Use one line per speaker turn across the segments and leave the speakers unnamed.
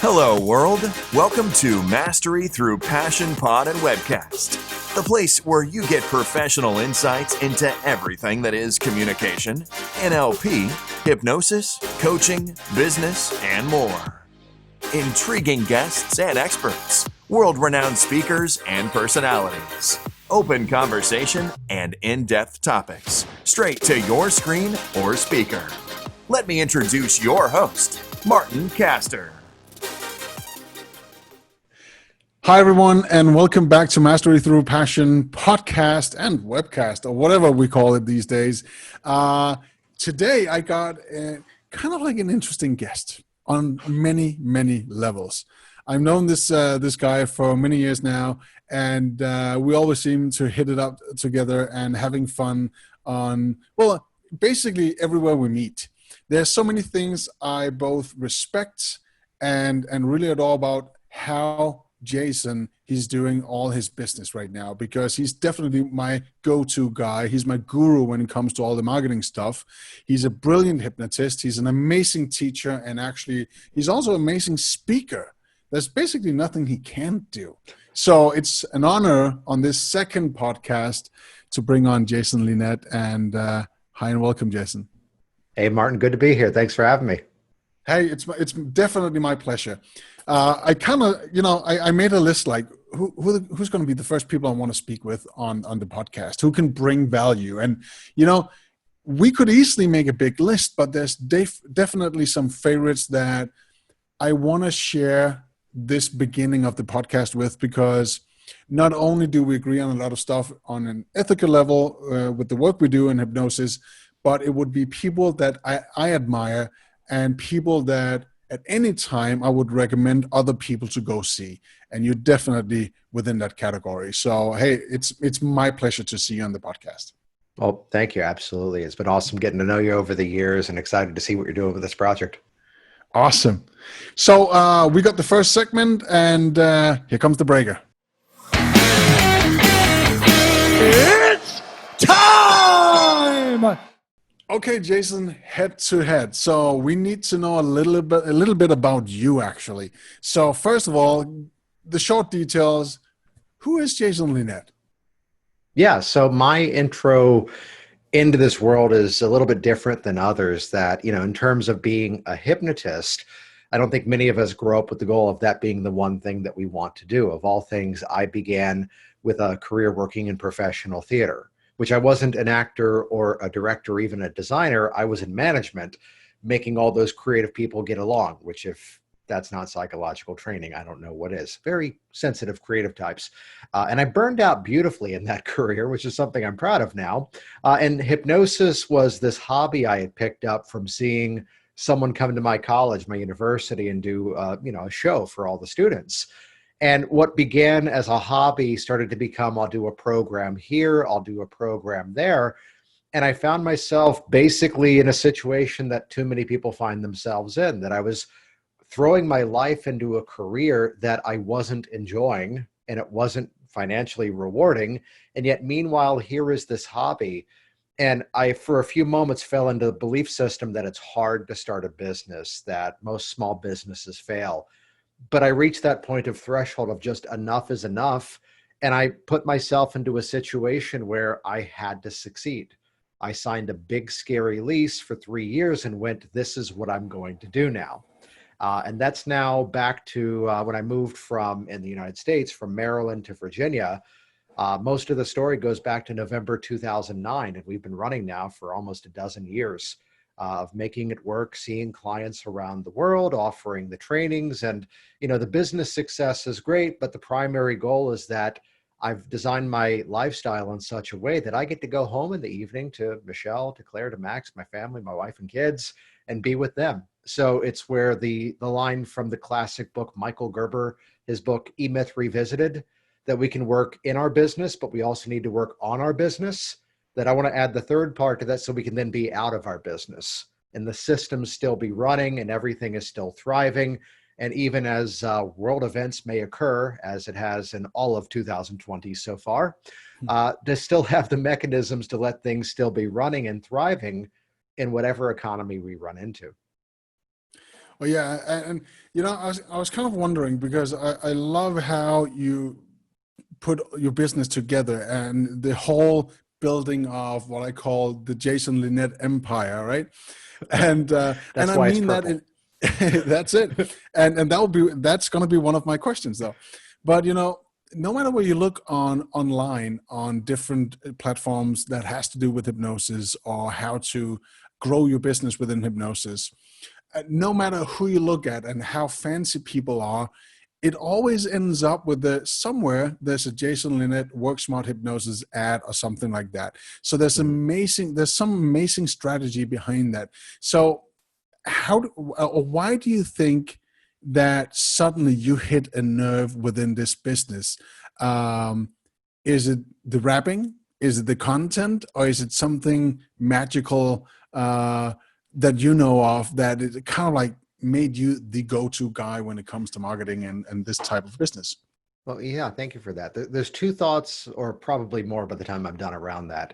Hello, world. Welcome to Mastery Through Passion Pod and Webcast, the place where you get professional insights into everything that is communication, NLP, hypnosis, coaching, business, and more. Intriguing guests and experts, world-renowned speakers and personalities, open conversation, and in-depth topics, straight to your screen or speaker. Let me introduce your host, Martin Castor.
Hi, everyone, and welcome back to Mastery Through Passion podcast and webcast, or whatever we call it these days. Today, I got kind of like an interesting guest on many, many levels. I've known this guy for many years now, and we always seem to hit it up together and having fun on, well, basically everywhere we meet. There's so many things I both respect and really adore about how Jason, he's doing all his business right now, because he's definitely my go-to guy. He's my guru when it comes to all the marketing stuff. He's a brilliant hypnotist. He's an amazing teacher, and actually he's also an amazing speaker. There's basically nothing he can't do. So it's an honor on this second podcast to bring on Jason Linett. And hi and welcome, Jason.
Hey, Martin, good to be here. Thanks for having me.
Hey, it's definitely my pleasure. I kind of, I made a list like who's going to be the first people I want to speak with on the podcast, who can bring value. And, we could easily make a big list, but there's definitely some favorites that I want to share this beginning of the podcast with, because not only do we agree on a lot of stuff on an ethical level with the work we do in hypnosis, but it would be people that I admire and people that at any time I would recommend other people to go see. And you're definitely within that category. So, hey, it's my pleasure to see you on the podcast.
Well, thank you. Absolutely. It's been awesome getting to know you over the years and excited to see what you're doing with this project.
Awesome. So we got the first segment, and here comes the breaker. It's time! Okay, Jason, head to head. So we need to know a little bit about you, actually. So first of all, the short details. Who is Jason Linett?
Yeah, so my intro into this world is a little bit different than others. That, in terms of being a hypnotist, I don't think many of us grow up with the goal of that being the one thing that we want to do. Of all things, I began with a career working in professional theater, which I wasn't an actor or a director or even a designer. I was in management, making all those creative people get along, which if that's not psychological training, I don't know what is. Very sensitive creative types. And I burned out beautifully in that career, which is something I'm proud of now. And hypnosis was this hobby I had picked up from seeing someone come to my college, my university, and do a show for all the students. And what began as a hobby started to become, I'll do a program here, I'll do a program there. And I found myself basically in a situation that too many people find themselves in, that I was throwing my life into a career that I wasn't enjoying, and it wasn't financially rewarding. And yet, meanwhile, here is this hobby. And I, for a few moments, fell into the belief system that it's hard to start a business, that most small businesses fail. But I reached that point of threshold of just enough is enough. And I put myself into a situation where I had to succeed. I signed a big, scary lease for 3 years and went, this is what I'm going to do now. And that's now back to when I moved from, in the United States, from Maryland to Virginia. Most of the story goes back to November 2009. And we've been running now for almost a dozen years. Of making it work, seeing clients around the world, offering the trainings. And, the business success is great, but the primary goal is that I've designed my lifestyle in such a way that I get to go home in the evening to Michelle, to Claire, to Max, my family, my wife and kids, and be with them. So it's where the line from the classic book, Michael Gerber, his book, E-Myth Revisited, that we can work in our business, but we also need to work on our business. That I want to add the third part to that so we can then be out of our business and the systems still be running and everything is still thriving. And even as world events may occur, as it has in all of 2020 so far, to still have the mechanisms to let things still be running and thriving in whatever economy we run into.
Oh yeah, and you know, I was kind of wondering because I love how you put your business together and the whole building of what I call the Jason Linett empire, right? And
That's
I
why it's
mean that
purple.
in, that's it. And that's going to be one of my questions though. But you know, no matter where you look on online on different platforms that has to do with hypnosis or how to grow your business within hypnosis, no matter who you look at and how fancy people are, it always ends up with somewhere there's a Jason Linett Work Smart Hypnosis ad or something like that. So
Mhm.
there's some amazing strategy behind that. So or why do you think that suddenly you hit a nerve within this business? Um, is it the wrapping? Is it the content? Or is it something magical that you know of that it kind of like made you the go-to guy when it comes to marketing and this type of business?
Well, yeah, thank you for that. There's two thoughts, or probably more by the time I'm done around that,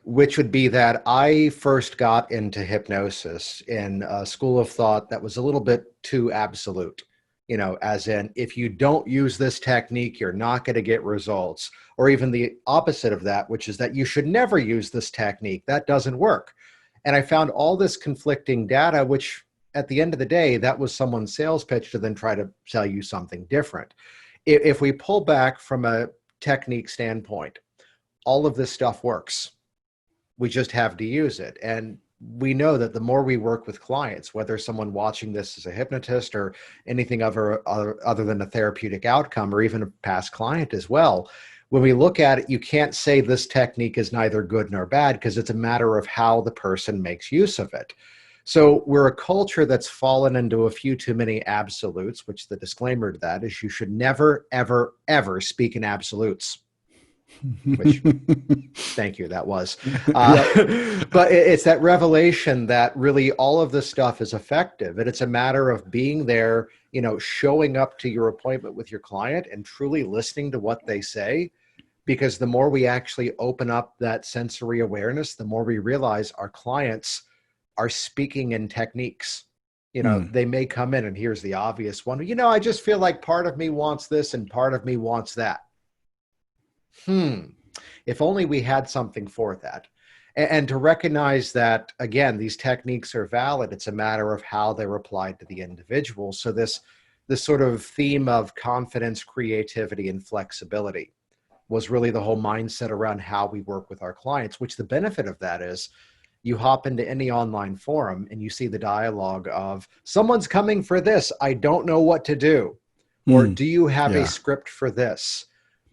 which would be that I first got into hypnosis in a school of thought that was a little bit too absolute. You know, as in, if you don't use this technique, you're not going to get results. Or even the opposite of that, which is that you should never use this technique. That doesn't work. And I found all this conflicting data, which at the end of the day, that was someone's sales pitch to then try to sell you something different. If we pull back from a technique standpoint, all of this stuff works. We just have to use it. And we know that the more we work with clients, whether someone watching this is a hypnotist or anything other than a therapeutic outcome, or even a past client as well, when we look at it, you can't say this technique is neither good nor bad because it's a matter of how the person makes use of it. So we're a culture that's fallen into a few too many absolutes, which the disclaimer to that is you should never, ever, ever speak in absolutes, which thank you, that was.
Yep.
But it's that revelation that really all of this stuff is effective. And it's a matter of being there, you know, showing up to your appointment with your client and truly listening to what they say. Because the more we actually open up that sensory awareness, the more we realize our clients are speaking in techniques. You know,
Hmm.
they may come in and here's the obvious one. You know, I just feel like part of me wants this and part of me wants that. If only we had something for that. And to recognize that, again, these techniques are valid. It's a matter of how they're applied to the individual. So this sort of theme of confidence, creativity, and flexibility was really the whole mindset around how we work with our clients, which the benefit of that is you hop into any online forum and you see the dialogue of someone's coming for this. I don't know what to do. Or
Hmm.
do you have a
Yeah.
script for this?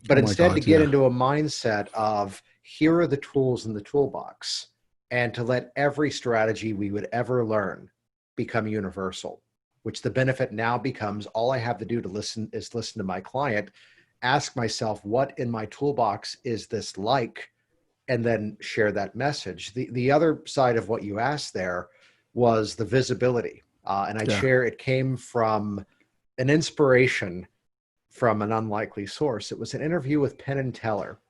But
Oh my
instead to
God.
get
Yeah.
into a mindset of here are the tools in the toolbox and to let every strategy we would ever learn become universal, which the benefit now becomes all I have to do to listen is listen to my client, ask myself, what in my toolbox is this like? And then share that message. The other side of what you asked there was the visibility. And I'd
Yeah.
share it came from an inspiration from an unlikely source. It was an interview with Penn and Teller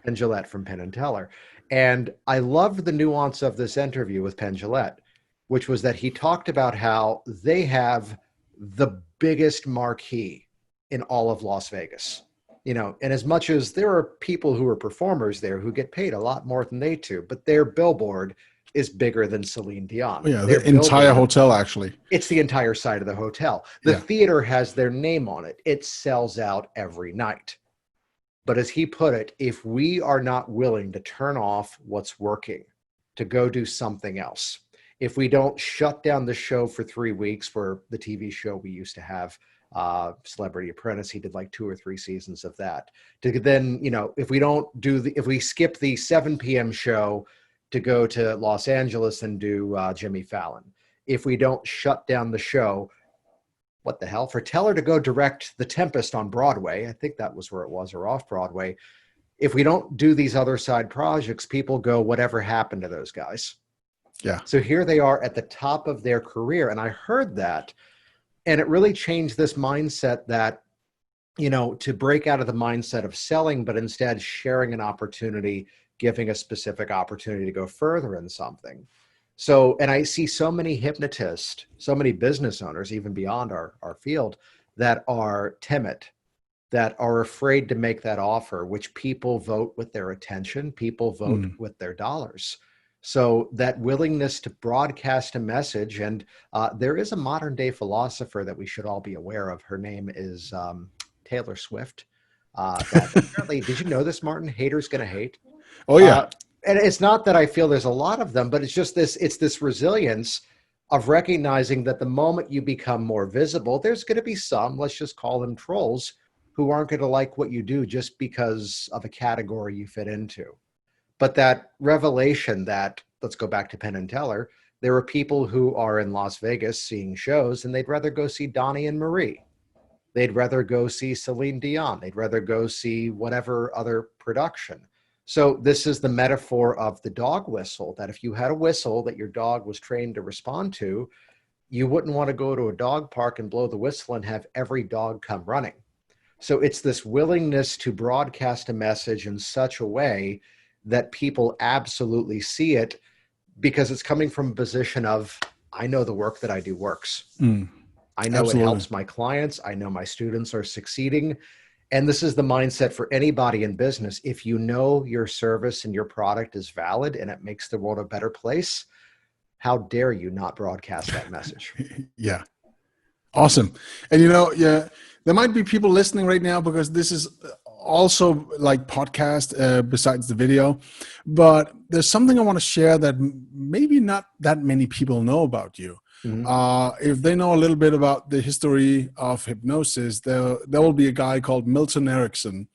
and Gillette from Penn and Teller. And I loved the nuance of this interview with Penn Gillette, which was that he talked about how they have the biggest marquee in all of Las Vegas. You know, and as much as there are people who are performers there who get paid a lot more than they do, but their billboard is bigger than Celine
Oh,
Dion.
yeah.
Their
The entire
billboard,
hotel, actually.
it's the entire side of the hotel. The
Yeah.
theater has their name on it. It sells out every night. But as he put it, if we are not willing to turn off what's working to go do something else, if we don't shut down the show for 3 weeks, for the TV show we used to have, Celebrity Apprentice, he did like 2 or 3 seasons of that. To then, you know, if we don't do if we skip the 7 p.m. show to go to Los Angeles and do Jimmy Fallon, if we don't shut down the show, what the hell, for Teller to go direct The Tempest on Broadway, I think that was where it was, or off Broadway. If we don't do these other side projects, people go, whatever happened to those guys?
Yeah.
So here they are at the top of their career. And I heard that, and it really changed this mindset that, you know, to break out of the mindset of selling, but instead sharing an opportunity, giving a specific opportunity to go further in something. So, and I see so many hypnotists, so many business owners, even beyond our field, that are timid, that are afraid to make that offer, which people vote with their attention, people vote
Mm.
with their dollars. So that willingness to broadcast a message, and there is a modern day philosopher that we should all be aware of. Her name is Taylor Swift. That apparently, did you know this, Martin? Haters gonna hate.
Oh yeah.
Uh, and it's not that I feel there's a lot of them, but it's just this resilience of recognizing that the moment you become more visible, there's going to be some, let's just call them trolls, who aren't going to like what you do just because of a category you fit into. But that revelation that, let's go back to Penn and Teller, there are people who are in Las Vegas seeing shows and they'd rather go see Donnie and Marie. They'd rather go see Celine Dion. They'd rather go see whatever other production. So this is the metaphor of the dog whistle, that if you had a whistle that your dog was trained to respond to, you wouldn't want to go to a dog park and blow the whistle and have every dog come running. So it's this willingness to broadcast a message in such a way that people absolutely see it, because it's coming from a position of, I know the work that I do works.
Mm.
I know
Absolutely.
it helps my clients. I know my students are succeeding. And this is the mindset for anybody in business. If you know your service and your product is valid and it makes the world a better place, how dare you not broadcast that message?
Yeah. Awesome. And yeah, there might be people listening right now, because this is also like podcast besides the video, but there's something I want to share that maybe not that many people know about you.
Mm-hmm.
If they know a little bit about the history of hypnosis, there will be a guy called Milton Erickson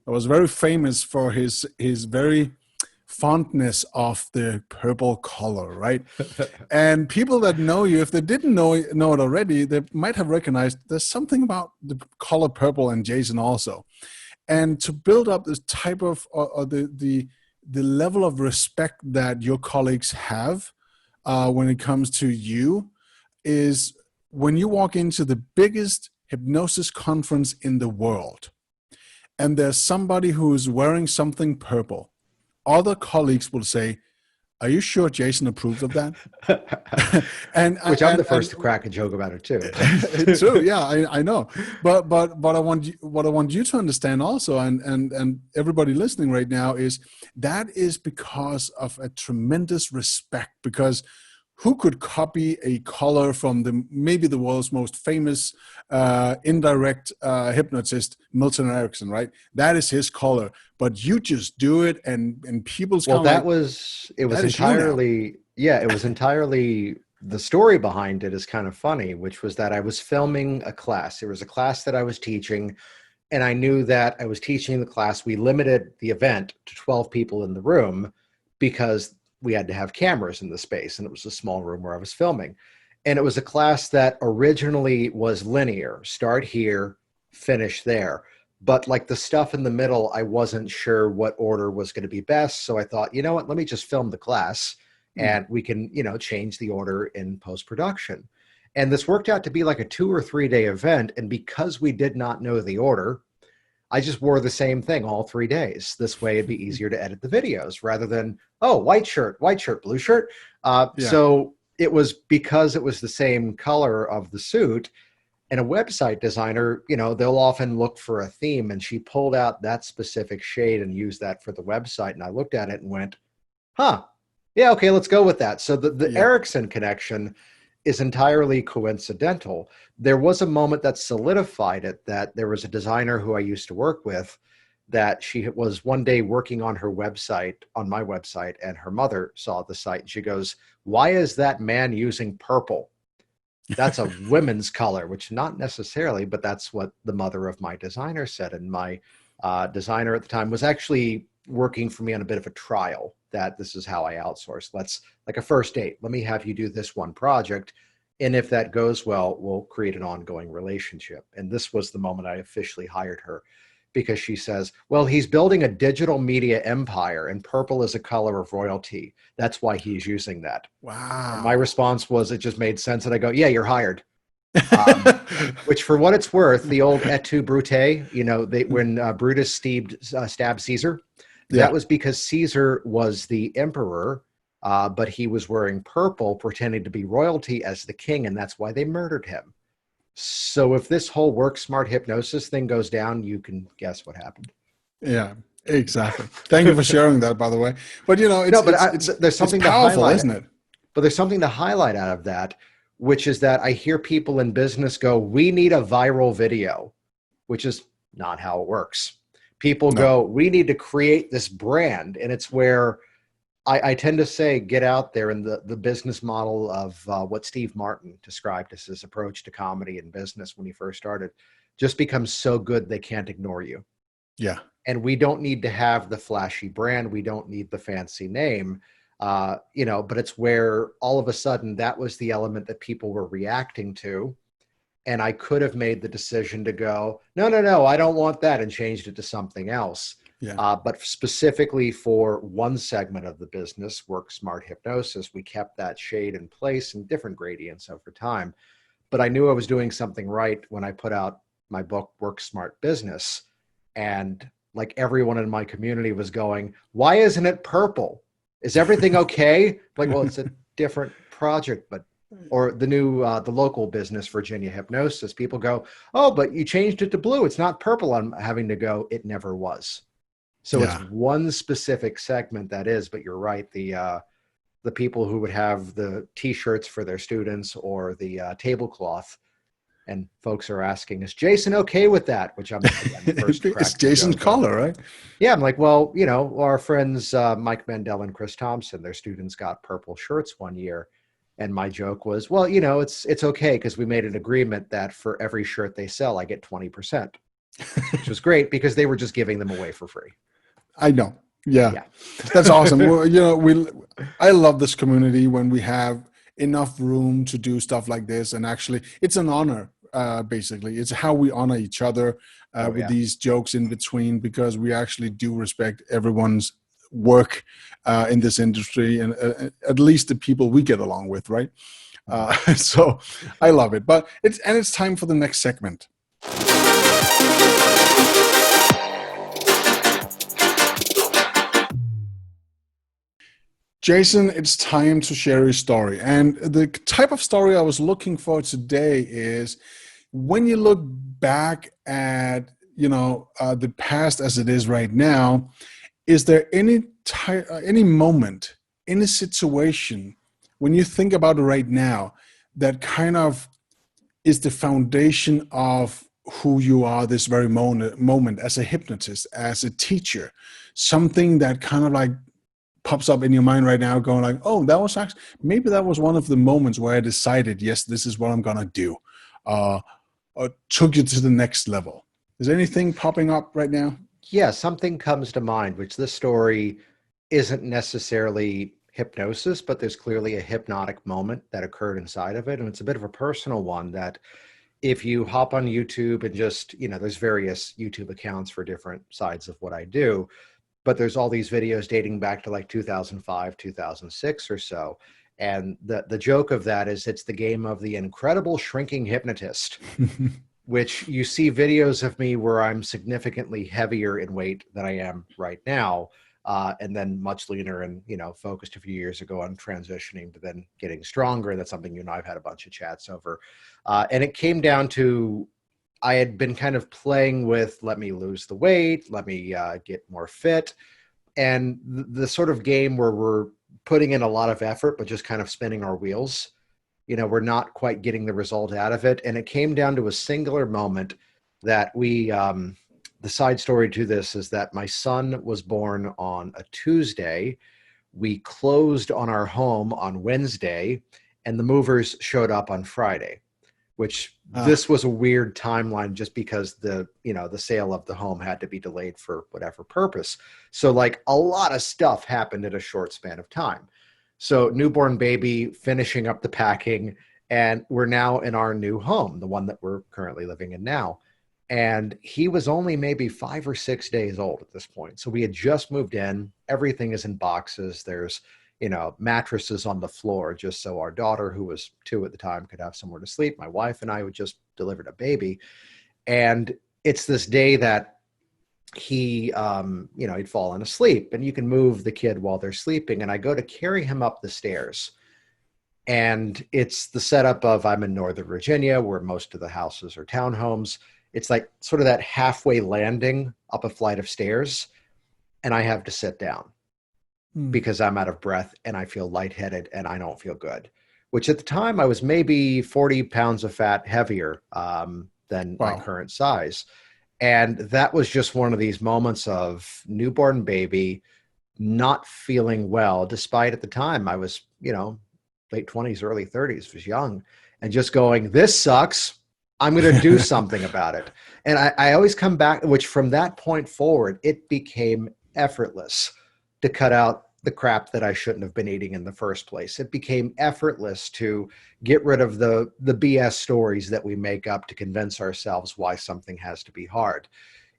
that was very famous for his very fondness of the purple color, right? And people that know you, if they didn't know it already, they might have recognized there's something about the color purple and Jason also. And to build up this type of the level of respect that your colleagues have when it comes to you, is when you walk into the biggest hypnosis conference in the world and there's somebody who's wearing something purple, other colleagues will say, "Are you sure Jason approved of that?"
Which I'm the first to crack a joke about it too.
True, yeah, I know. But what I want you to understand also, and everybody listening right now, is that is because of a tremendous respect. Because who could copy a color from maybe the world's most famous indirect hypnotist, Milton Erickson, right? That is his color, but you just do it, and people's
well,
kind of
it was entirely, yeah, it was entirely, the story behind it is kind of funny, which was that I was filming a class. There was a class that I was teaching, and I knew that I was teaching the class. We limited the event to 12 people in the room because we had to have cameras in the space, and it was a small room where I was filming. And it was a class that originally was linear, start here, finish there. But like the stuff in the middle, I wasn't sure what order was going to be best. So I thought, you know what, let me just film the class and we can, change the order in post-production. And this worked out to be like a 2 or 3 day event. And because we did not know the order, I just wore the same thing all 3 days. This way it'd be easier to edit the videos rather than, oh, white shirt, blue shirt. So it was because it was the same color of the suit. And a website designer, they'll often look for a theme, and she pulled out that specific shade and used that for the website. And I looked at it and went, huh, yeah, okay, let's go with that. So the Erickson connection is entirely coincidental. There was a moment that solidified it, that there was a designer who I used to work with, that she was one day working on her website, on my website, and her mother saw the site and she goes, "Why is that man using purple? That's a women's color," which not necessarily, but that's what the mother of my designer said. And my designer at the time was actually working for me on a bit of a trial, that this is how I outsource. Let's, like a first date, let me have you do this one project. And if that goes well, we'll create an ongoing relationship. And this was the moment I officially hired her, because she says, well, he's building a digital media empire and purple is a color of royalty. That's why he's using that.
Wow.
And my response was, it just made sense. And I go, yeah, you're hired. Which, for what it's worth, the old et tu, Brute, when Brutus stabbed Caesar, that was because Caesar was the emperor but he was wearing purple, pretending to be royalty as the king, and that's why they murdered him. So if this whole work smart hypnosis thing goes down, you can guess what happened.
Yeah, exactly. Thank you for sharing that, by the way. But
there's something
it's powerful,
to highlight,
isn't it?
But there's something to highlight out of that, which is that I hear people in business go, "We need a viral video," which is not how it works. People go, "We need to create this brand," and it's where I tend to say, get out there. And the business model of what Steve Martin described as his approach to comedy and business when he first started just becomes so good they can't ignore you.
Yeah.
And we don't need to have the flashy brand. We don't need the fancy name, but it's where all of a sudden that was the element that people were reacting to. And I could have made the decision to go, no, I don't want that, and changed it to something else.
Yeah.
But specifically for one segment of the business, Work Smart Hypnosis, we kept that shade in place and different gradients over time. But I knew I was doing something right when I put out my book, Work Smart Business. And like everyone in my community was going, "Why isn't it purple? Is everything okay?" Like, well, it's a different project, but or the new, the local business, Virginia Hypnosis, people go, "Oh, but you changed it to blue. It's not purple." I'm having to go, it never was. So It's one specific segment that is, but you're right. The people who would have the T-shirts for their students or the tablecloth, and folks are asking, "Is Jason okay with that?" Which I'm the first.
It's Jason's color, right?
Yeah, I'm like, well, our friends Mike Mandel and Chris Thompson, their students got purple shirts one year, and my joke was, well, it's okay because we made an agreement that for every shirt they sell, I get 20%, which was great because they were just giving them away for free.
I know. Yeah. That's awesome. Well, I love this community when we have enough room to do stuff like this. And actually, it's an honor, basically. It's how we honor each other with these jokes in between, because we actually do respect everyone's work in this industry, and at least the people we get along with, right? So I love it. But it's time for the next segment. Jason, it's time to share your story. And the type of story I was looking for today is when you look back at, the past as it is right now, is there any moment, any situation when you think about it right now that kind of is the foundation of who you are this very moment as a hypnotist, as a teacher, something that kind of like pops up in your mind right now going like, oh, maybe that was one of the moments where I decided, yes, this is what I'm going to do, or took you to the next level. Is there anything popping up right now?
Yeah, something comes to mind, which this story isn't necessarily hypnosis, but there's clearly a hypnotic moment that occurred inside of it. And it's a bit of a personal one that if you hop on YouTube and just, there's various YouTube accounts for different sides of what I do, but there's all these videos dating back to like 2005, 2006 or so. And the joke of that is it's the game of the incredible shrinking hypnotist, which you see videos of me where I'm significantly heavier in weight than I am right now. And then much leaner and, focused a few years ago on transitioning to then getting stronger. That's something you and I've had a bunch of chats over. And it came down to, I had been kind of playing with, let me lose the weight, let me get more fit. And the sort of game where we're putting in a lot of effort, but just kind of spinning our wheels, we're not quite getting the result out of it. And it came down to a singular moment that the side story to this is that my son was born on a Tuesday. We closed on our home on Wednesday, and the movers showed up on Friday, which this was a weird timeline just because the sale of the home had to be delayed for whatever purpose. So like a lot of stuff happened in a short span of time. So newborn baby, finishing up the packing, and we're now in our new home, the one that we're currently living in now. And he was only maybe 5 or 6 days old at this point. So we had just moved in. Everything is in boxes. There's, mattresses on the floor just so our daughter, who was 2 at the time, could have somewhere to sleep. My wife and I would just delivered a baby. And it's this day that he'd fallen asleep, and you can move the kid while they're sleeping. And I go to carry him up the stairs, and it's the setup of, I'm in Northern Virginia where most of the houses are townhomes. It's like sort of that halfway landing up a flight of stairs. And I have to sit down because I'm out of breath and I feel lightheaded and I don't feel good, which at the time I was maybe 40 pounds of fat heavier than my current size. And that was just one of these moments of newborn baby, not feeling well, despite at the time I was, late 20s, early 30s, was young, and just going, this sucks. I'm going to do something about it. And I always come back, which from that point forward, it became effortless to cut out the crap that I shouldn't have been eating in the first place. It became effortless to get rid of the BS stories that we make up to convince ourselves why something has to be hard.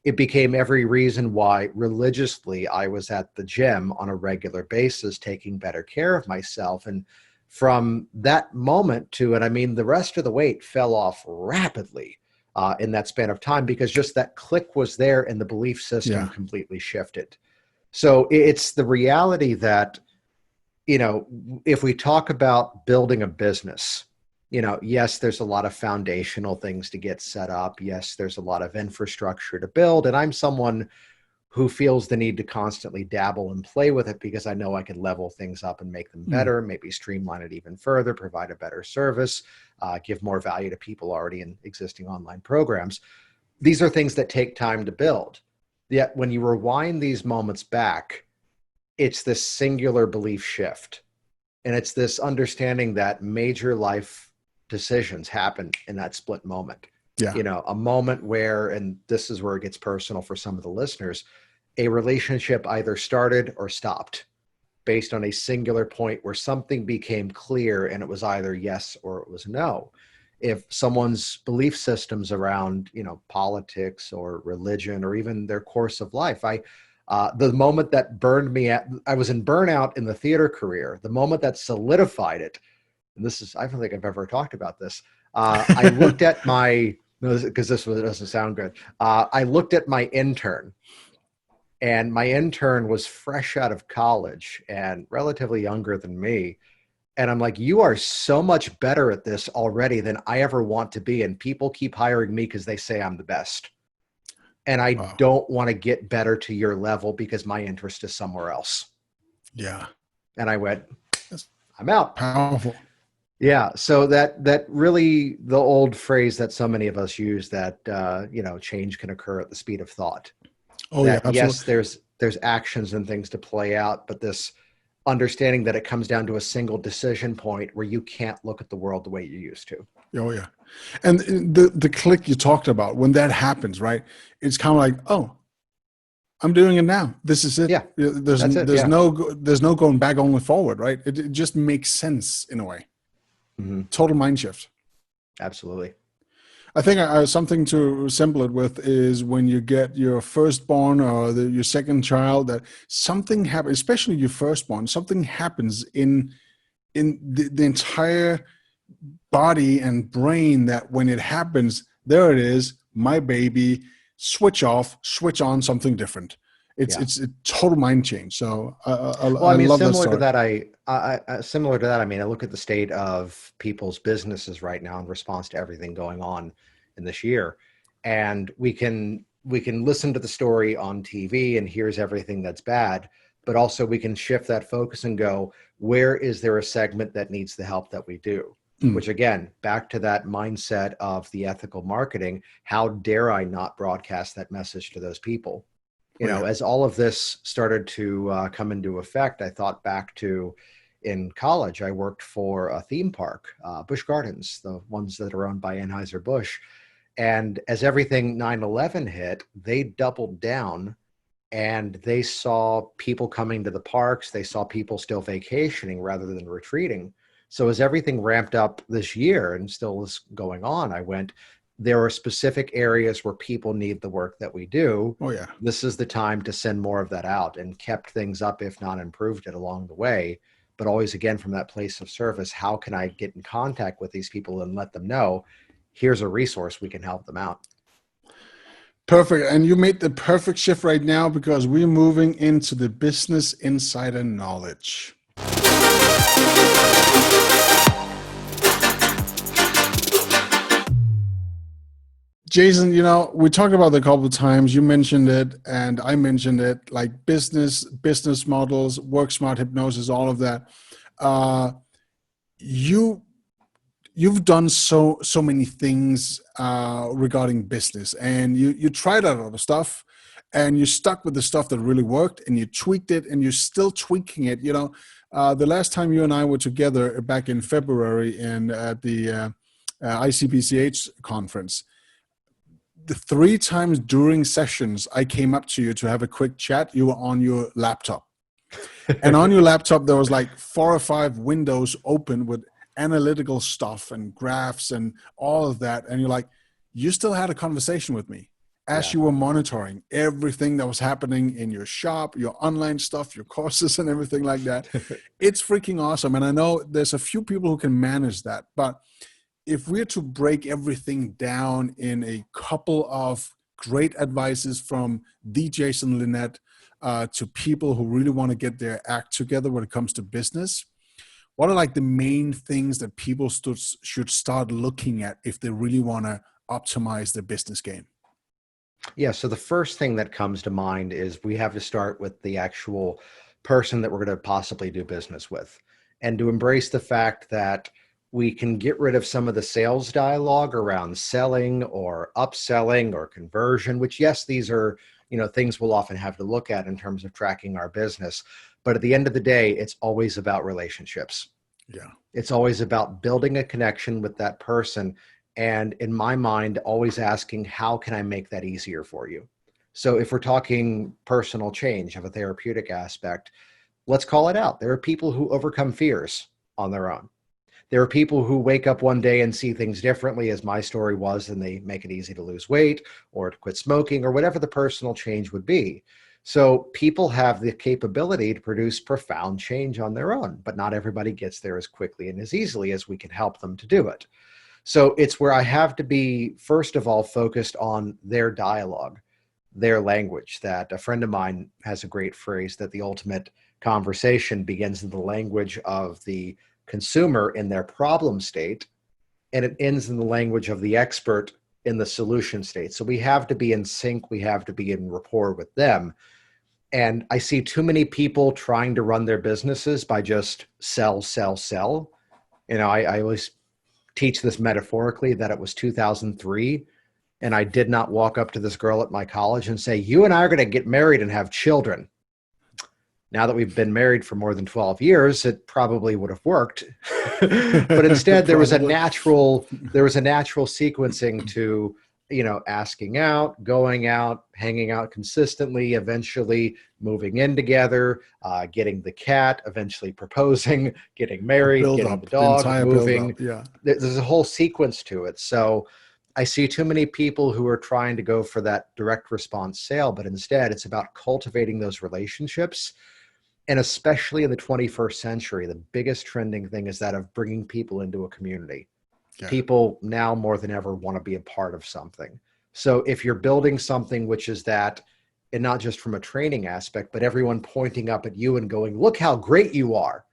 It became every reason why religiously I was at the gym on a regular basis, taking better care of myself. And from that moment to, and I mean, the rest of the weight fell off rapidly in that span of time, because just that click was there and the belief system completely shifted. So it's the reality that, if we talk about building a business, yes, there's a lot of foundational things to get set up. Yes, there's a lot of infrastructure to build. And I'm someone who feels the need to constantly dabble and play with it because I know I can level things up and make them better, maybe streamline it even further, provide a better service, give more value to people already in existing online programs. These are things that take time to build. Yet when you rewind these moments back, it's this singular belief shift. And it's this understanding that major life decisions happen in that split moment. Yeah. A moment where, and this is where it gets personal for some of the listeners, a relationship either started or stopped based on a singular point where something became clear and it was either yes or it was no. If someone's belief systems around, politics or religion or even their course of life, the moment that burned me I was in burnout in the theater career, the moment that solidified it, and I don't think I've ever talked about this. I looked at because this doesn't sound good. I looked at my intern, and my intern was fresh out of college and relatively younger than me. And I'm like, you are so much better at this already than I ever want to be. And people keep hiring me because they say I'm the best. And I don't want to get better to your level because my interest is somewhere else.
Yeah.
And I went, I'm out.
Powerful.
Yeah. So that really, the old phrase that so many of us use, that, change can occur at the speed of thought.
Oh, yeah. Absolutely.
Yes, there's actions and things to play out, but this understanding that it comes down to a single decision point where you can't look at the world the way you used to.
Oh, yeah. And the click you talked about, when that happens, right? It's kind of like, oh, I'm doing it now. This is it. Yeah. There's no going back, only forward, right? It just makes sense in a way. Mm-hmm. Total mind shift.
Absolutely.
I think something to assemble it with is when you get your firstborn or your second child, that something happens, especially your firstborn, something happens in the entire body and brain, that when it happens, there it is, my baby, switch off, switch on, something different. It's a total mind change. So I love that story.
Similar to that, I mean, I look at the state of people's businesses right now in response to everything going on in this year, and we can listen to the story on TV and here's everything that's bad, but also we can shift that focus and go, where is there a segment that needs the help that we do? Which again, back to that mindset of the ethical marketing, how dare I not broadcast that message to those people? As all of this started to come into effect, I thought back to, in college, I worked for a theme park, Busch Gardens, the ones that are owned by Anheuser-Busch. And as everything 9/11 hit, they doubled down, and they saw people coming to the parks. They saw people still vacationing rather than retreating. So as everything ramped up this year and still is going on, I went, there are specific areas where people need the work that we do.
Oh, yeah.
This is the time to send more of that out, and kept things up, if not improved it along the way. But always, again, from that place of service, how can I get in contact with these people and let them know, here's a resource, we can help them out.
Perfect. And you made the perfect shift right now because we're moving into the business insider knowledge. Jason, we talked about it a couple of times. You mentioned it and I mentioned it, like business models, work smart hypnosis, all of that. You've done so many things regarding business, and you tried out other stuff, and you stuck with the stuff that really worked, and you tweaked it, and you're still tweaking it. The last time you and I were together back in February at the ICBCH conference, the 3 times during sessions I came up to you to have a quick chat, you were on your laptop. And on your laptop, there was like 4 or 5 windows open with analytical stuff and graphs and all of that. And you still had a conversation with me as you were monitoring everything that was happening in your shop, your online stuff, your courses and everything like that. It's freaking awesome. And I know there's a few people who can manage that, but if we're to break everything down in a couple of great advices from the Jason Linett to people who really want to get their act together when it comes to business, what are like the main things that people should start looking at if they really want to optimize their business game?
Yeah, so the first thing that comes to mind is we have to start with the actual person that we're going to possibly do business with, and to embrace the fact that we can get rid of some of the sales dialogue around selling or upselling or conversion, which, yes, these are, things we'll often have to look at in terms of tracking our business. But at the end of the day, it's always about relationships.
Yeah.
It's always about building a connection with that person. And in my mind, always asking, how can I make that easier for you? So if we're talking personal change of a therapeutic aspect, let's call it out. There are people who overcome fears on their own. There are people who wake up one day and see things differently, as my story was, and they make it easy to lose weight or to quit smoking or whatever the personal change would be. So people have the capability to produce profound change on their own, but not everybody gets there as quickly and as easily as we can help them to do it. So it's where I have to be, first of all, focused on their dialogue, their language. That a friend of mine has a great phrase that the ultimate conversation begins in the language of the consumer in their problem state, and it ends in the language of the expert in the solution state. So we have to be in sync. We have to be in rapport with them. And I see too many people trying to run their businesses by just sell, sell, sell. I always teach this metaphorically that it was 2003 and I did not walk up to this girl at my college and say, you and I are going to get married and have children. Now that we've been married for more than 12 years, it probably would have worked. But instead there was a natural sequencing to, asking out, going out, hanging out consistently, eventually moving in together, getting the cat, eventually proposing, getting married, getting the dog, moving.
Yeah.
There's a whole sequence to it. So I see too many people who are trying to go for that direct response sale, but instead it's about cultivating those relationships. And especially in the 21st century, the biggest trending thing is that of bringing people into a community. Yeah. People now more than ever want to be a part of something. So if you're building something which is that, and not just from a training aspect, but everyone pointing up at you and going, look how great you are,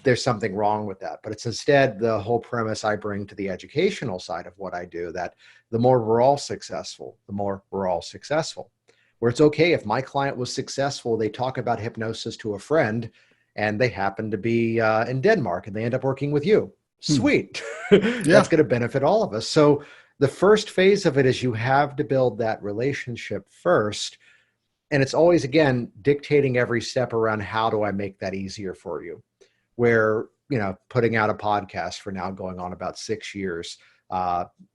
there's something wrong with that. But it's instead the whole premise I bring to the educational side of what I do, that the more we're all successful, the more we're all successful. Where it's okay if my client was successful, they talk about hypnosis to a friend and they happen to be in Denmark and they end up working with you. Sweet. That's going to benefit all of us. So the first phase of it is you have to build that relationship first. And it's always, again, dictating every step around how do I make that easier for you? Where, putting out a podcast for now going on about 6 years,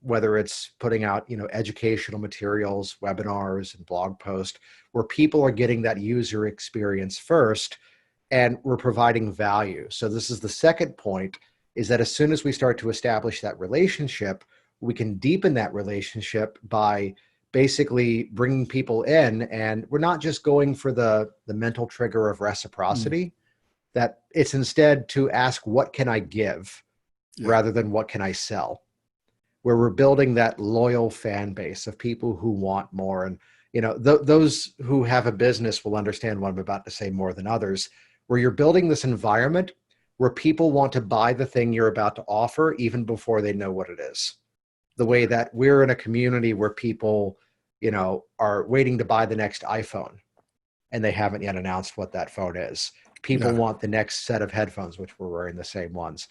whether it's putting out, educational materials, webinars, and blog posts, where people are getting that user experience first, and we're providing value. So this is the second point, is that as soon as we start to establish that relationship, we can deepen that relationship by basically bringing people in, and we're not just going for the mental trigger of reciprocity, that it's instead to ask, what can I give rather than what can I sell? where we're building that loyal fan base of people who want more. And, those who have a business will understand what I'm about to say more than others, where you're building this environment where people want to buy the thing you're about to offer even before they know what it is. The way that we're in a community where people, are waiting to buy the next iPhone and they haven't yet announced what that phone is. People want the next set of headphones, which we're wearing the same ones.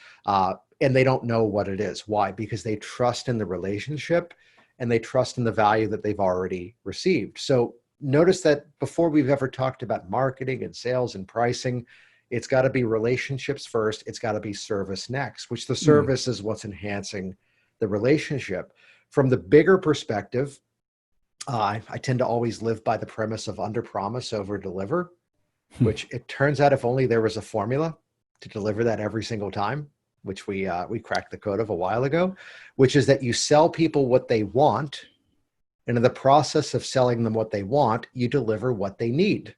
And they don't know what it is. Why? Because they trust in the relationship and they trust in the value that they've already received. So notice that before we've ever talked about marketing and sales and pricing, it's got to be relationships first. It's got to be service next, which the service is what's enhancing the relationship. From the bigger perspective, I tend to always live by the premise of under promise, over deliver, which it turns out if only there was a formula to deliver that every single time, which we cracked the code of a while ago, which is that you sell people what they want. And in the process of selling them what they want, you deliver what they need.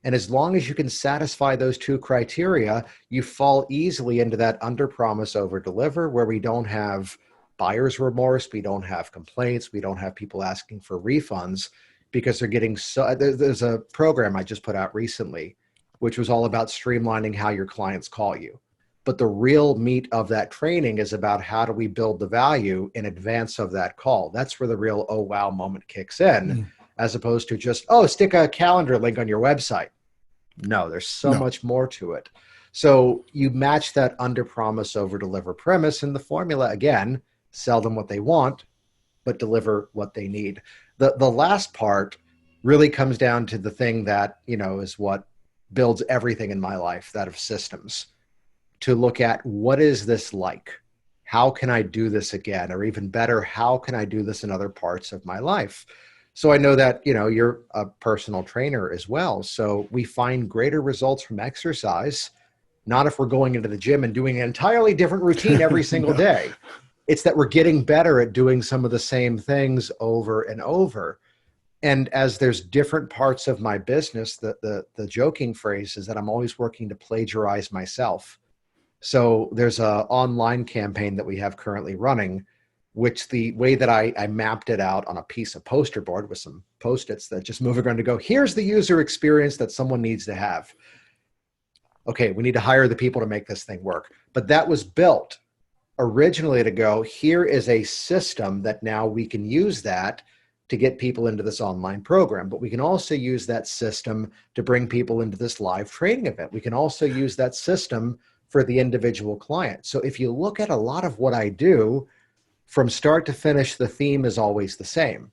And as long as you can satisfy those two criteria, you fall easily into that under promise, over deliver, where we don't have buyer's remorse, we don't have complaints, we don't have people asking for refunds because they're getting so. There's a program I just put out recently, which was all about streamlining how your clients call you. But the real meat of that training is about how do we build the value in advance of that call. That's where the real oh wow moment kicks in, as opposed to just, stick a calendar link on your website. No, there's so much more to it. So you match that under promise, over deliver premise, and the formula again, sell them what they want, but deliver what they need. The last part really comes down to the thing that, is what builds everything in my life, that of systems. To look at what is this like? How can I do this again? Or even better, how can I do this in other parts of my life? So I know that, you're a personal trainer as well. So we find greater results from exercise, not if we're going into the gym and doing an entirely different routine every single day. It's that we're getting better at doing some of the same things over and over. And as there's different parts of my business, the joking phrase is that I'm always working to plagiarize myself. So there's an online campaign that we have currently running, which the way that I mapped it out on a piece of poster board with some Post-its that just move around to go, here's the user experience that someone needs to have. Okay, we need to hire the people to make this thing work. But that was built originally to go, here is a system that now we can use that to get people into this online program. But we can also use that system to bring people into this live training event. We can also use that system for the individual client. So if you look at a lot of what I do, from start to finish, the theme is always the same,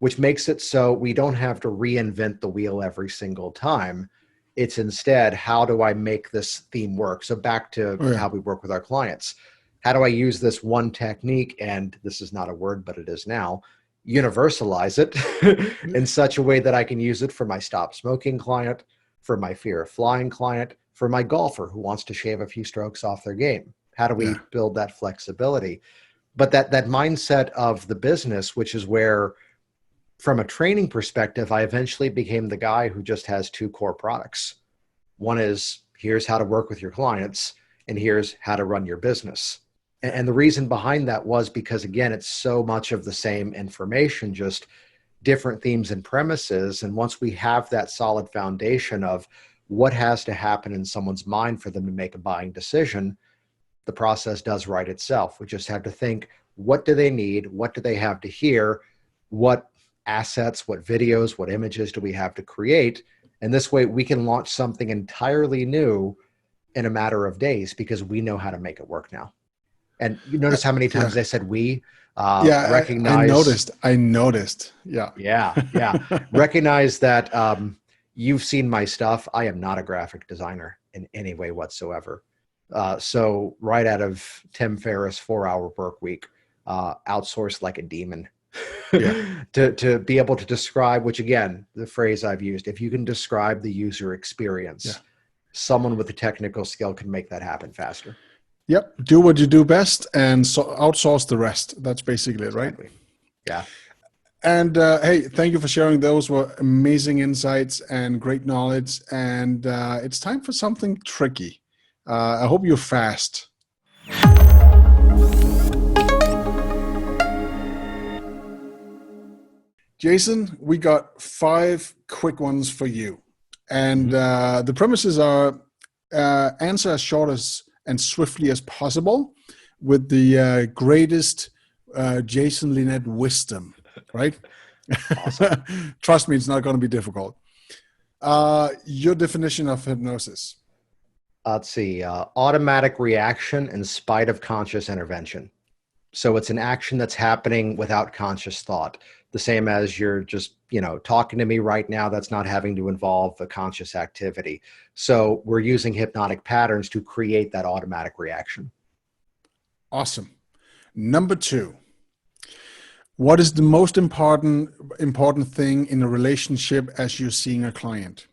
which makes it so we don't have to reinvent the wheel every single time. It's instead, how do I make this theme work? So back to how we work with our clients. How do I use this one technique, and this is not a word, but it is now, universalize it in such a way that I can use it for my stop smoking client, for my fear of flying client, for my golfer who wants to shave a few strokes off their game? How do we build that flexibility? But that mindset of the business, which is where, from a training perspective, I eventually became the guy who just has two core products. One is, here's how to work with your clients, and here's how to run your business. And the reason behind that was because, again, it's so much of the same information, just different themes and premises. And once we have that solid foundation of what has to happen in someone's mind for them to make a buying decision, the process does write itself. We just have to think, what do they need? What do they have to hear? What assets, what videos, what images do we have to create? And this way we can launch something entirely new in a matter of days because we know how to make it work now. And you notice how many times I said we recognize.
I noticed.
Yeah. Recognize that you've seen my stuff. I am not a graphic designer in any way whatsoever. So right out of Tim Ferriss' 4-Hour Work Week, outsource like a demon. to be able to describe, which again, the phrase I've used, if you can describe the user experience, someone with a technical skill can make that happen faster.
Yep. Do what you do best and outsource the rest. That's basically it, right?
Exactly. Yeah.
And hey, thank you for sharing. Those were amazing insights and great knowledge. And it's time for something tricky. I hope you're fast. Jason, we got 5 quick ones for you. And the premises are answer as short as and swiftly as possible with the greatest Jason Linett wisdom, right? Awesome. Trust me, it's not going to be difficult. Your definition of hypnosis?
Let's see. Automatic reaction in spite of conscious intervention. So it's an action that's happening without conscious thought. The same as you're just, talking to me right now, that's not having to involve a conscious activity. So we're using hypnotic patterns to create that automatic reaction.
Awesome. Number 2, what is the most important thing in a relationship as you're seeing a client?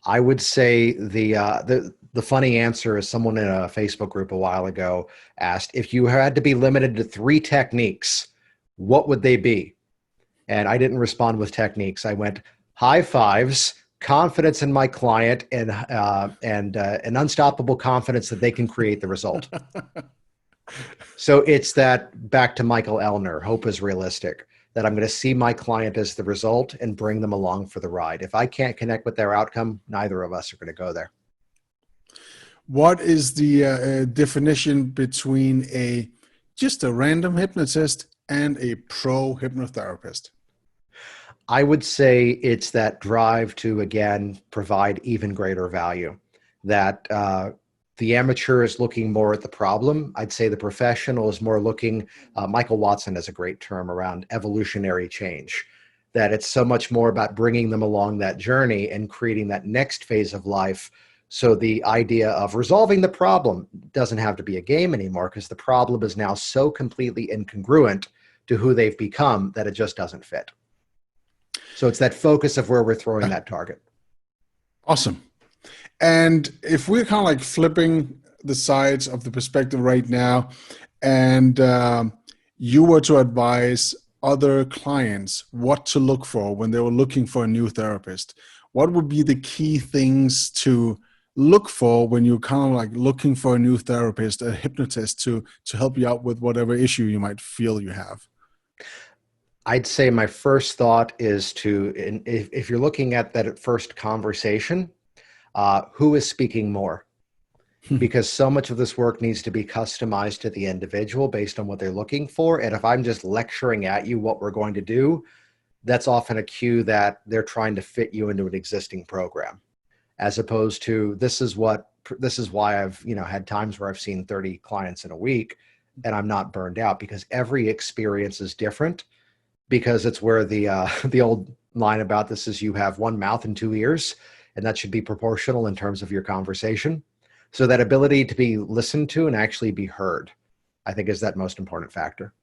I would say the funny answer is someone in a Facebook group a while ago asked, if you had to be limited to 3 techniques, what would they be? And I didn't respond with techniques. I went high fives, confidence in my client, and an unstoppable confidence that they can create the result. So it's that, back to Michael Elner, hope is realistic, that I'm going to see my client as the result and bring them along for the ride. If I can't connect with their outcome, neither of us are going to go there.
What is the definition between just a random hypnotist and a pro hypnotherapist?
I would say it's that drive to, again, provide even greater value. That the amateur is looking more at the problem. I'd say the professional is more looking, Michael Watson has a great term around evolutionary change, that it's so much more about bringing them along that journey and creating that next phase of life. So the idea of resolving the problem doesn't have to be a game anymore, because the problem is now so completely incongruent to who they've become that it just doesn't fit. So it's that focus of where we're throwing that target.
Awesome. And if we're kind of like flipping the sides of the perspective right now, and you were to advise other clients what to look for when they were looking for a new therapist, what would be the key things to look for when you're kind of like looking for a new therapist, a hypnotist to help you out with whatever issue you might feel you have?
I'd say my first thought is if you're looking at that first conversation, who is speaking more? Because so much of this work needs to be customized to the individual based on what they're looking for. And if I'm just lecturing at you what we're going to do, that's often a cue that they're trying to fit you into an existing program, as opposed to this is why I've had times where I've seen 30 clients in a week and I'm not burned out, because every experience is different. Because it's where the old line about this is, you have one mouth and 2 ears, and that should be proportional in terms of your conversation. So that ability to be listened to and actually be heard, I think, is that most important factor.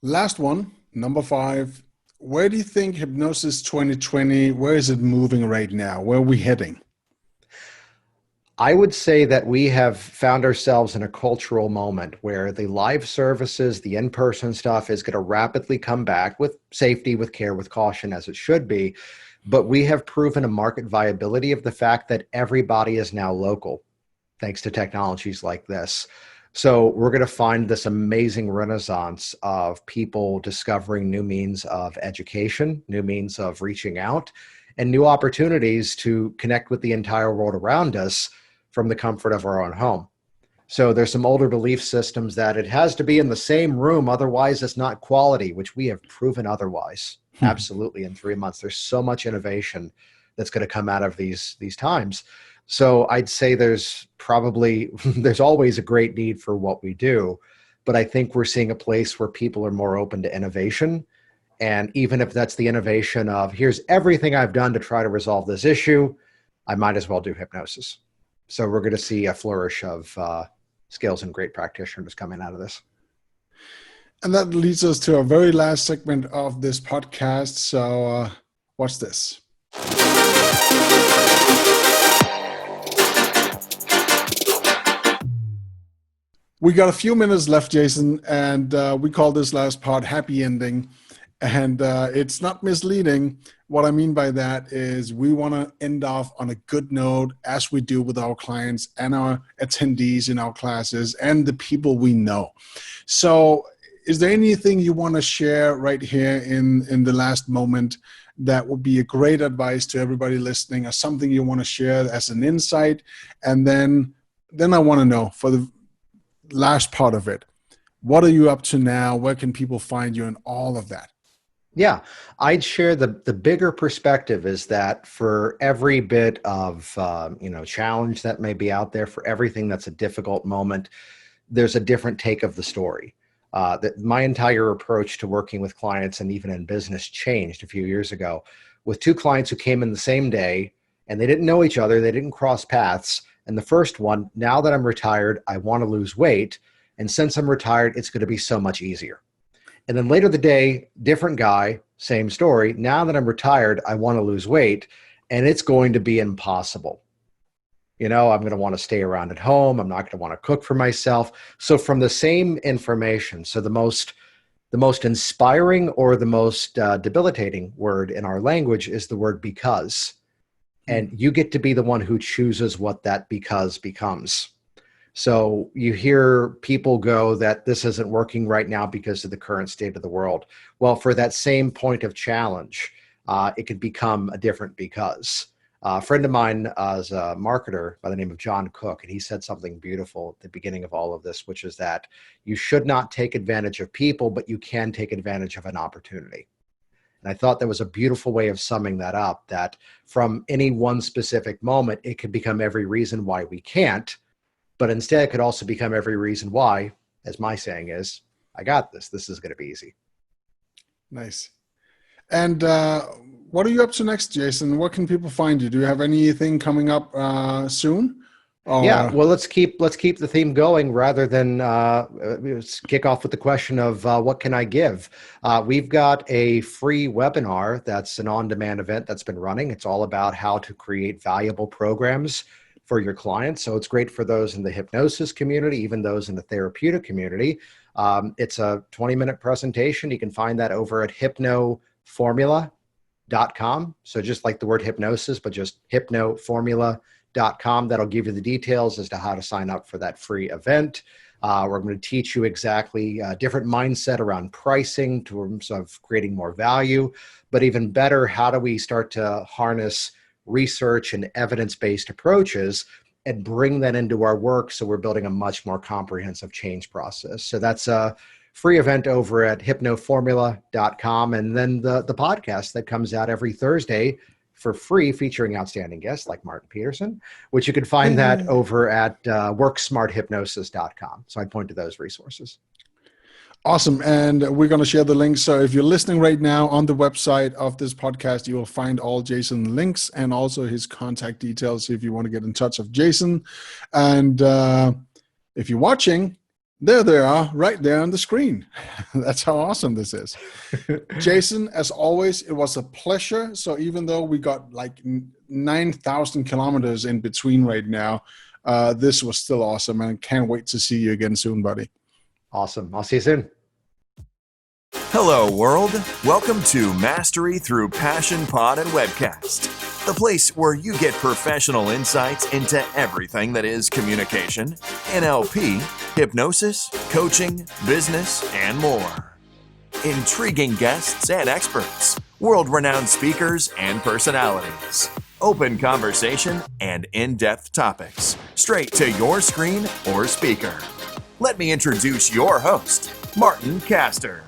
Last one, number 5. Where do you think Hypnosis 2020, where is it moving right now? Where are we heading?
I would say that we have found ourselves in a cultural moment where the live services, the in-person stuff is going to rapidly come back with safety, with care, with caution, as it should be. But we have proven a market viability of the fact that everybody is now local, thanks to technologies like this. So we're going to find this amazing renaissance of people discovering new means of education, new means of reaching out, and new opportunities to connect with the entire world around us from the comfort of our own home. So there's some older belief systems that it has to be in the same room, otherwise it's not quality, which we have proven otherwise. Absolutely. In 3 months, there's so much innovation that's going to come out of these times. So I'd say there's always a great need for what we do, but I think we're seeing a place where people are more open to innovation. And even if that's the innovation of, here's everything I've done to try to resolve this issue, I might as well do hypnosis. So we're going to see a flourish of skills and great practitioners coming out of this.
And that leads us to our very last segment of this podcast. So watch this. We got a few minutes left, Jason, and we call this last part Happy Ending. And it's not misleading. What I mean by that is we want to end off on a good note, as we do with our clients and our attendees in our classes and the people we know. So is there anything you want to share right here in the last moment that would be a great advice to everybody listening, or something you want to share as an insight? And then I want to know, for the last part of it, what are you up to now? Where can people find you, and all of that?
Yeah, I'd share the bigger perspective is that for every bit of challenge that may be out there, for everything that's a difficult moment, there's a different take of the story. That my entire approach to working with clients and even in business changed a few years ago with two clients who came in the same day, and they didn't know each other. They didn't cross paths. And the first one, now that I'm retired, I want to lose weight. And since I'm retired, it's going to be so much easier. And then later the day, different guy, same story. Now that I'm retired, I want to lose weight, and it's going to be impossible. I'm going to want to stay around at home. I'm not going to want to cook for myself. So from the same information, so the most inspiring or the most debilitating word in our language is the word because. And you get to be the one who chooses what that because becomes. So you hear people go that this isn't working right now because of the current state of the world. Well, for that same point of challenge, it could become a different because. A friend of mine is a marketer by the name of John Cook, and he said something beautiful at the beginning of all of this, which is that you should not take advantage of people, but you can take advantage of an opportunity. And I thought that was a beautiful way of summing that up, that from any one specific moment, it could become every reason why we can't. But instead, it could also become every reason why, as my saying is, I got this. This is going to be easy.
Nice. And what are you up to next, Jason? What can people find you? Do you have anything coming up soon?
Yeah, well, let's keep the theme going rather than kick off with the question of what can I give? We've got a free webinar that's an on-demand event that's been running. It's all about how to create valuable programs for your clients. So it's great for those in the hypnosis community, even those in the therapeutic community. It's a 20-minute presentation. You can find that over at hypnoformula.com. So just like the word hypnosis, but just hypnoformula.com. That'll give you the details as to how to sign up for that free event. We're going to teach you exactly a different mindset around pricing in terms of creating more value, but even better, how do we start to harness research and evidence-based approaches and bring that into our work, so we're building a much more comprehensive change process. So that's a free event over at hypnoformula.com. And then the podcast that comes out every Thursday for free, featuring outstanding guests like Martin Peterson, which you can find that over at worksmarthypnosis.com. So I'd point to those resources.
Awesome. And we're going to share the links. So if you're listening right now, on the website of this podcast, you will find all Jason's links and also his contact details if you want to get in touch with Jason. And if you're watching, there they are right there on the screen. That's how awesome this is. Jason, as always, it was a pleasure. So even though we got like 9,000 kilometers in between right now, this was still awesome. And I can't wait to see you again soon, buddy.
Awesome. I'll see you soon.
Hello, world. Welcome to Mastery Through Passion Pod and Webcast, the place where you get professional insights into everything that is communication, NLP, hypnosis, coaching, business, and more. Intriguing guests and experts, world-renowned speakers and personalities, open conversation, and in-depth topics, straight to your screen or speaker. Let me introduce your host, Martin Castor.